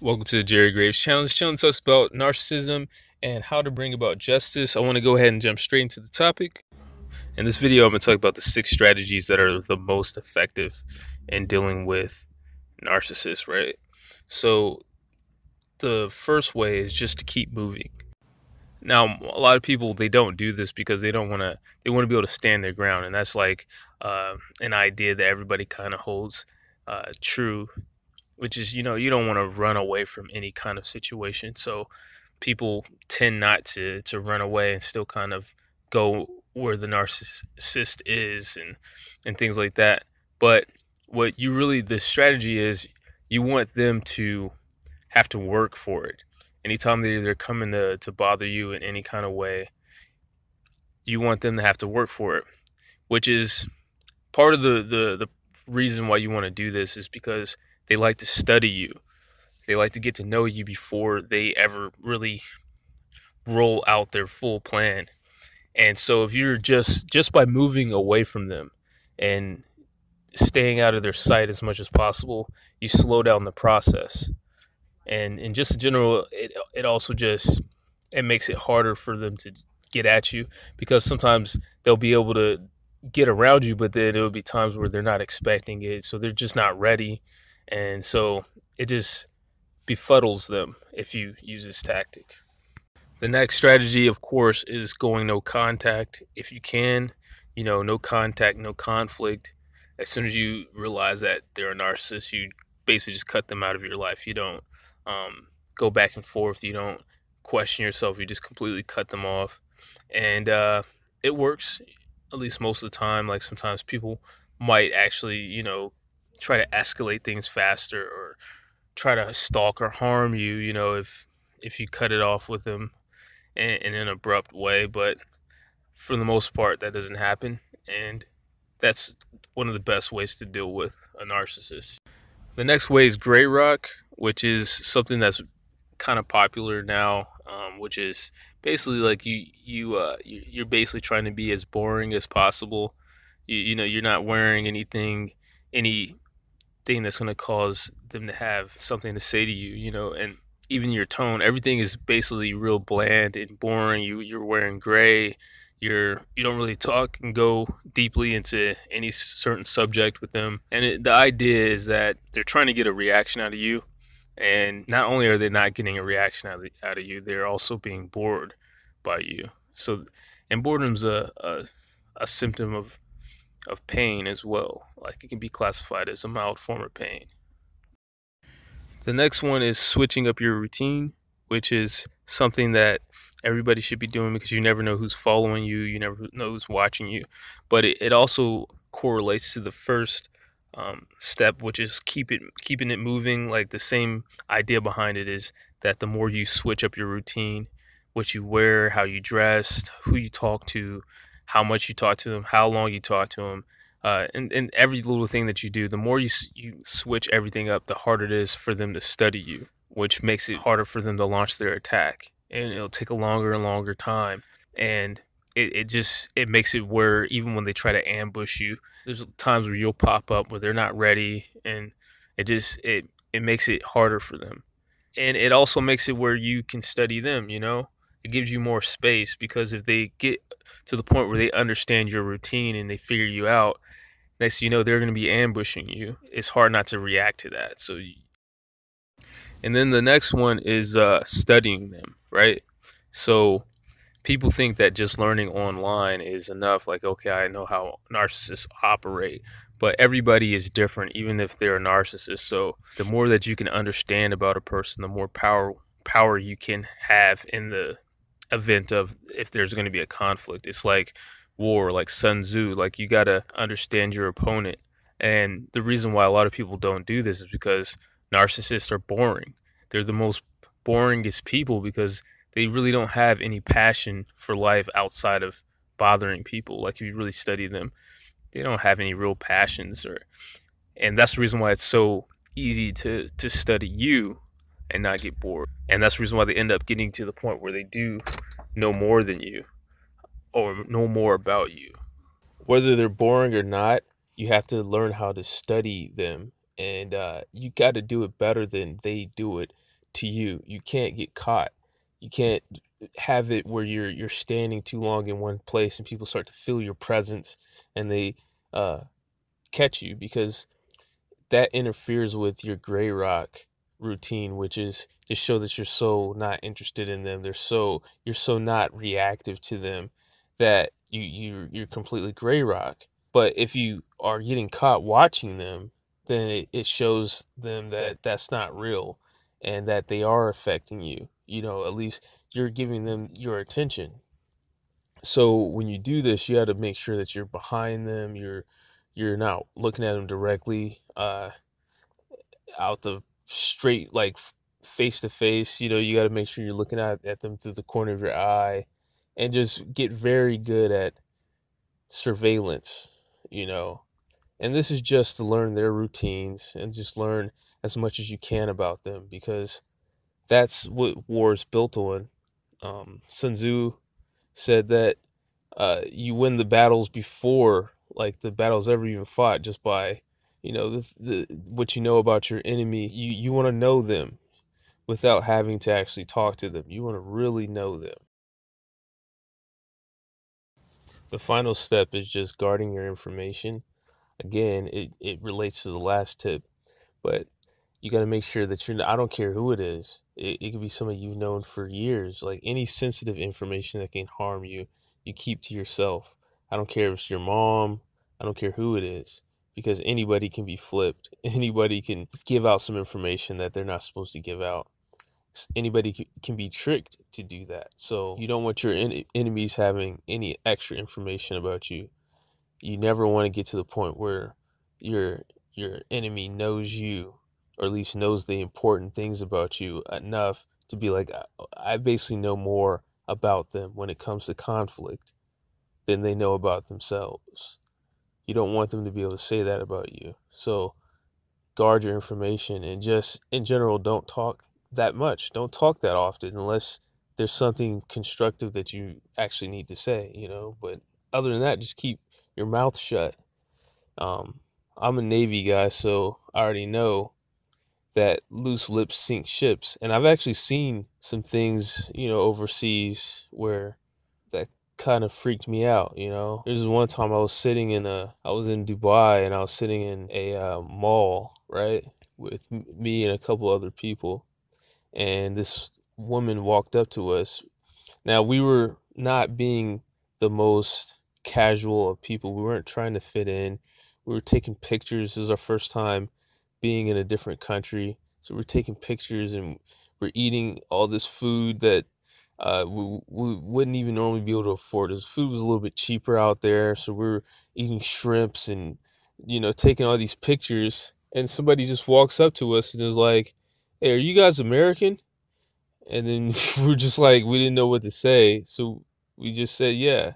Welcome to the Jerry Graves Challenge. Challenge us about narcissism and how to bring about justice. I want to go ahead and jump straight into the topic. In this video, I'm going to talk about the 6 strategies that are the most effective in dealing with narcissists, right? So, the first way is just to keep moving. Now, a lot of people, they don't do this because they don't want to, they want to be able to stand their ground. And that's like an idea that everybody kind of holds true, which is, you don't want to run away from any kind of situation. So people tend not to run away and still kind of go where the narcissist is and things like that. But what you really, the strategy is, you want them to have to work for it. Anytime they're coming to bother you in any kind of way, you want them to have to work for it, which is part of the reason why you want to do this is because they like to study you. They like to get to know you before they ever really roll out their full plan. And so if you're just by moving away from them and staying out of their sight as much as possible, you slow down the process. And in just in general, it also just it makes it harder for them to get at you because sometimes they'll be able to get around you, but then there will be times where they're not expecting it, so they're just not ready, and so it just befuddles them if you use this tactic. The next strategy, of course, is going no contact. If you can, no contact, no conflict. As soon as you realize that they're a narcissist, you basically just cut them out of your life. You don't go back and forth. You don't question yourself. You just completely cut them off. And it works, at least most of the time. Like sometimes people might actually, try to escalate things faster or try to stalk or harm you, if you cut it off with them in an abrupt way. But for the most part, that doesn't happen. And that's one of the best ways to deal with a narcissist. The next way is gray rock, which is something that's kind of popular now, which is basically like you're basically trying to be as boring as possible. You're not wearing anything that's going to cause them to have something to say to you, and even your tone, everything is basically real bland and boring. You're wearing gray. You don't really talk and go deeply into any certain subject with them. And the idea is that they're trying to get a reaction out of you. And not only are they not getting a reaction out of you, they're also being bored by you. So, and boredom's a symptom of pain as well. Like it can be classified as a mild form of pain. The next one is switching up your routine, which is something that everybody should be doing because you never know who's following you, you never know who's watching you. But it also correlates to the first step, which is keeping it moving. Like the same idea behind it is that the more you switch up your routine, what you wear, how you dress, who you talk to, how much you talk to them, how long you talk to them, and every little thing that you do, the more you switch everything up, the harder it is for them to study you, which makes it harder for them to launch their attack. And it'll take a longer and longer time. And it makes it where even when they try to ambush you, there's times where you'll pop up where they're not ready, and it makes it harder for them. And it also makes it where you can study them, It gives you more space because if they get to the point where they understand your routine and they figure you out, next thing you know, they're going to be ambushing you. It's hard not to react to that. And then the next one is studying them, right? So people think that just learning online is enough. Like, okay, I know how narcissists operate, but everybody is different, even if they're a narcissist. So the more that you can understand about a person, the more power you can have in the event of if there's going to be a conflict. It's like war, like Sun Tzu. Like you got to understand your opponent. And the reason why a lot of people don't do this is because narcissists are boring. They're the most boringest people because they really don't have any passion for life outside of bothering people. Like if you really study them, they don't have any real passions, and that's the reason why it's so easy to study you and not get bored. And that's the reason why they end up getting to the point where they do know more than you or know more about you. Whether they're boring or not, you have to learn how to study them, and you got to do it better than they do it to you. You can't get caught. You can't have it where you're standing too long in one place and people start to feel your presence and they uh, catch you, because that interferes with your gray rock routine, which is to show that you're so not interested in them. You're so not reactive to them that you're completely gray rock. But if you are getting caught watching them, then it shows them that that's not real and that they are affecting you. You know, at least you're giving them your attention. So when you do this, you have to make sure that you're behind them. You're not looking at them directly. Out the straight, like face to face. You know, you got to make sure you're looking at them through the corner of your eye, and just get very good at surveillance, you know. And this is just to learn their routines and just learn as much as you can about them, because that's what war is built on. Sun Tzu said that you win the battles before, like, the battles ever even fought, just by, you know, what you know about your enemy. You want to know them without having to actually talk to them. You want to really know them. The final step is just guarding your information. Again, it relates to the last tip, but you got to make sure that I don't care who it is. It could be somebody you've known for years. Like, any sensitive information that can harm you, you keep to yourself. I don't care if it's your mom. I don't care who it is, because anybody can be flipped. Anybody can give out some information that they're not supposed to give out. Anybody can be tricked to do that. So you don't want your enemies having any extra information about you. You never want to get to the point where your enemy knows you, or at least knows the important things about you enough to be like, I basically know more about them when it comes to conflict than they know about themselves. You don't want them to be able to say that about you. So guard your information, and just in general, don't talk that much. Don't talk that often unless there's something constructive that you actually need to say, you know. But other than that, just keep your mouth shut. I'm a Navy guy, so I already know that loose lips sink ships. And I've actually seen some things, you know, overseas where that kind of freaked me out, you know. There's this one time I was in Dubai, and I was sitting in a mall, right, with me and a couple other people. And this woman walked up to us. Now, we were not being the most casual of people. We weren't trying to fit in. We were taking pictures. This was our first time being in a different country. So we're taking pictures, and we're eating all this food that we wouldn't even normally be able to afford. This food was a little bit cheaper out there. So we were eating shrimps and, you know, taking all these pictures. And somebody just walks up to us and is like, "Hey, are you guys American?" And then we're just like, we didn't know what to say. So we just said, yeah.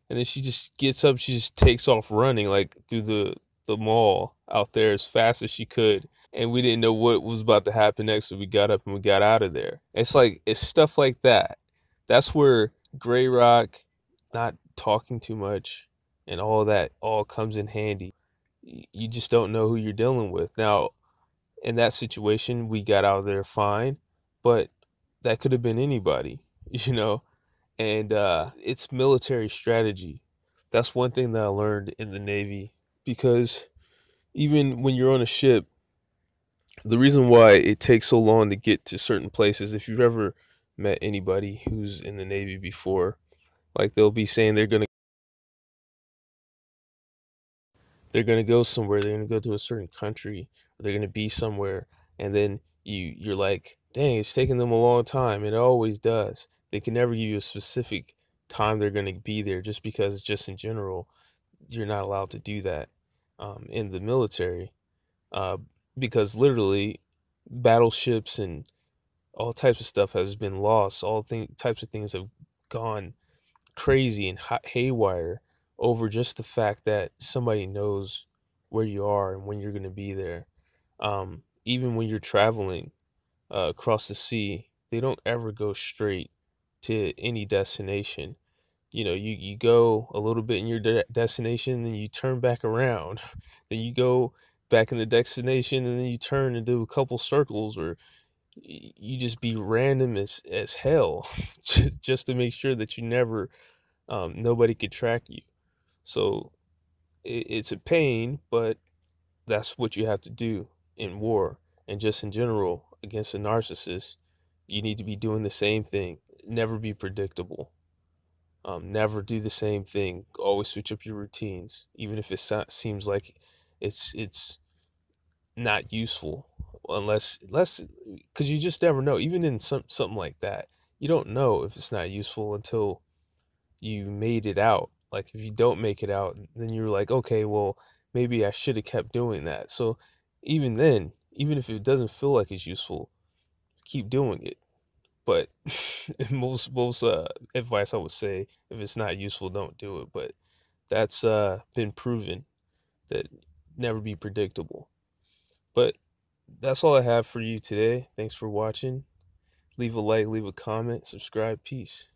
And then she just gets up, she just takes off running, like, through the mall out there as fast as she could. And we didn't know what was about to happen next. So we got up and we got out of there. It's like, it's stuff like that. That's where gray rock, not talking too much, and all that all comes in handy. You just don't know who you're dealing with. Now, in that situation, we got out of there fine, but that could have been anybody, you know. And it's military strategy. That's one thing that I learned in the Navy, because even when you're on a ship, the reason why it takes so long to get to certain places, if you've ever met anybody who's in the Navy before, like, they'll be saying they're gonna go somewhere, they're gonna go to a certain country, or they're gonna be somewhere, and then you're like, dang, it's taking them a long time, and it always does. They can never give you a specific time they're gonna be there, just because, just in general, you're not allowed to do that in the military, uh, because literally battleships and all types of stuff has been lost. Types of things have gone crazy and haywire over just the fact that somebody knows where you are and when you're going to be there. Even when you're traveling across the sea, they don't ever go straight to any destination. You know, you go a little bit in your destination, then you turn back around. Then you go back in the destination, and then you turn and do a couple circles, or you just be random as hell just to make sure that you never nobody could track you. So it's a pain, but that's what you have to do in war and just in general against a narcissist. You need to be doing the same thing. Never be predictable. Never do the same thing. Always switch up your routines, even if seems like it's not useful, unless because you just never know. Even in something like that, you don't know if it's not useful until you made it out. Like if you don't make it out, then you're like, okay, well, maybe I should have kept doing that. So even then, even if it doesn't feel like it's useful, keep doing it. But most advice I would say, if it's not useful, don't do it. But that's been proven that never be predictable. But that's all I have for you today. Thanks for watching. Leave a like, leave a comment, subscribe. Peace.